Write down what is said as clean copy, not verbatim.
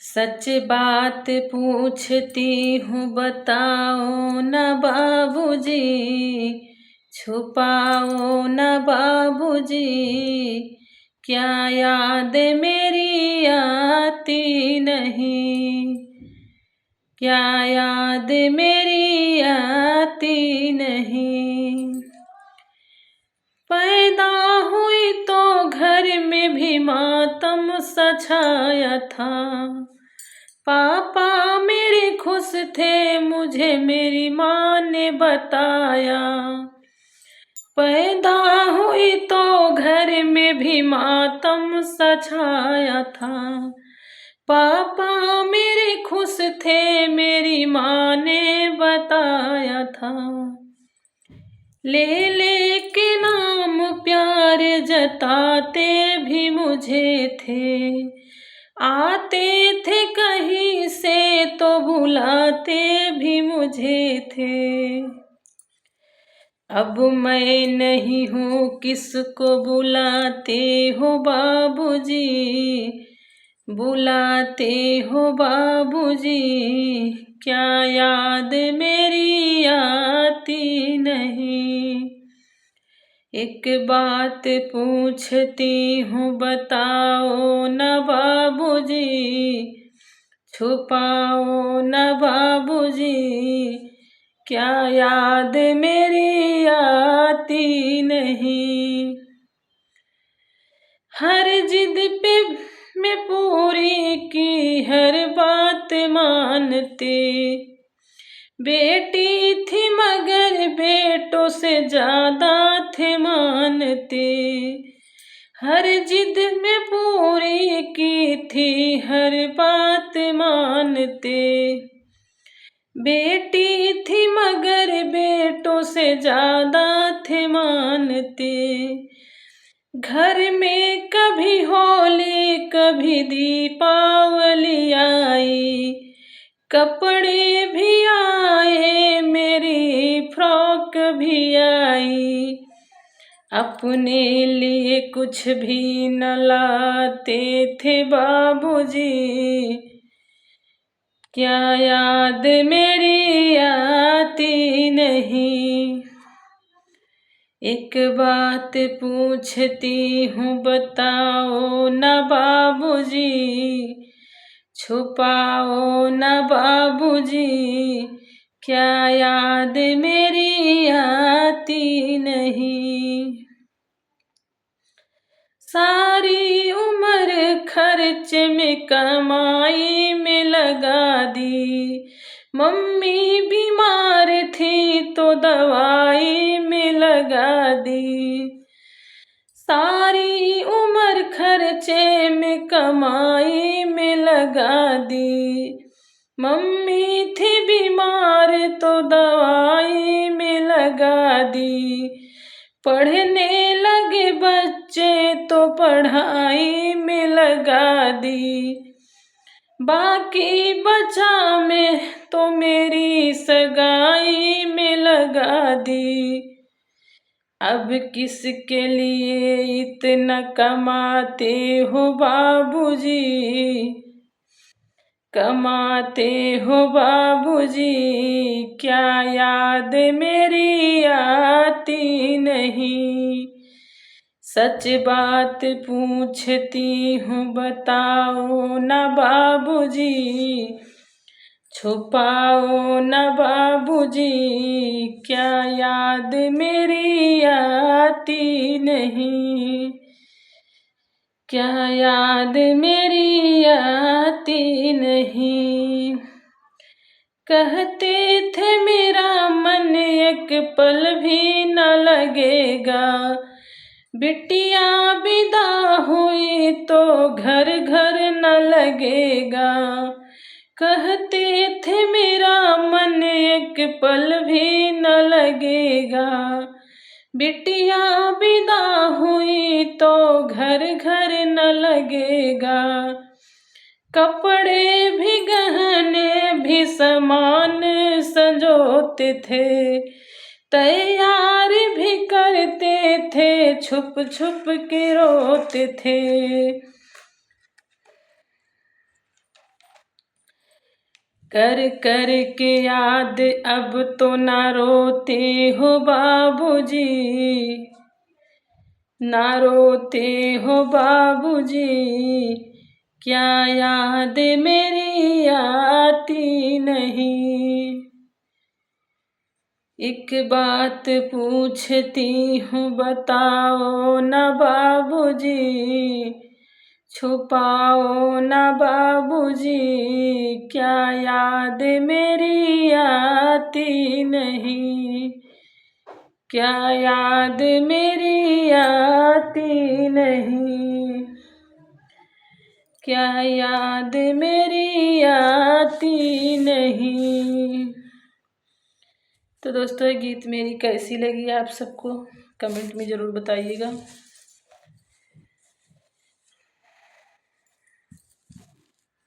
सच बात पूछती हूँ बताओ न बाबूजी, छुपाओ न बाबूजी, क्या याद मेरी आती नहीं, क्या याद मेरी आती नहीं। पैदा हुई तो घर में भी मातम सा छाया था, पापा मेरे खुश थे मुझे मेरी माँ ने बताया। पैदा हुई तो घर में भी मातम सा छाया था, पापा मेरे खुश थे मेरी माँ ने बताया था। ले के नाम प्यार जताते भी मुझे थे, आते थे कहीं से तो बुलाते भी मुझे थे। अब मैं नहीं हूँ किसको बुलाते हो बाबूजी, बुलाते हो बाबूजी, क्या याद मेरी आती नहीं। एक बात पूछती हूँ बताओ न बाबूजी, छुपाओ न बाबूजी, क्या याद मेरी आती नहीं। हर जिद पे मैं पूरी की हर बात मानते, बेटी थी मगर बेटों से ज्यादा थे मानते। हर जिद में पूरी की थी हर बात मानते, बेटी थी मगर बेटों से ज्यादा थे मानते। घर में कभी होली कभी दीपावली आई, कपड़े भी आए मेरी फ्रॉक भी आई, अपने लिए कुछ भी न लाते थे बाबूजी, क्या याद मेरी आती नहीं। एक बात पूछती हूँ बताओ न बाबूजी, छुपाओ न बाबूजी, क्या याद मेरी आती नहीं। सारी उम्र खर्च में कमाई में लगा दी, मम्मी बीमार थी तो दवाई में लगा दी। सारी उम्र खर्चे में कमाई में लगा दी, मम्मी थी बीमार तो दवाई में लगा दी। पढ़ने लगे बच्चे तो पढ़ाई में लगा दी, बाकी बचा मैं तो मेरी सगाई में लगा दी। अब किसके लिए इतना कमाते हो बाबूजी, कमाते हो बाबूजी, क्या याद मेरी आती नहीं। सच बात पूछती हूँ बताओ न बाबूजी, छुपाओ न बाबूजी, क्या याद मेरी आती नहीं, क्या याद मेरी आती नहीं। कहते थे मेरा मन एक पल भी न लगेगा, बिटिया विदा हुई तो घर घर न लगेगा। कहते थे मेरा मन एक पल भी न लगेगा, बिटिया विदा हुई तो घर घर न लगेगा। कपड़े भी गहने भी सामान संजोते थे, तैयार भी करते थे छुप छुप के रोते थे। कर कर के याद अब तो ना रोते हो बाबूजी, ना रोते हो बाबूजी, क्या याद मेरी आती नहीं। एक बात पूछती हूँ बताओ ना बाबूजी, छुपाओ ना बाबूजी, क्या याद मेरी आती नहीं, क्या याद मेरी आती नहीं, क्या याद मेरी आती नहीं। तो दोस्तों ये गीत मेरी कैसी लगी आप सबको कमेंट में ज़रूर बताइएगा।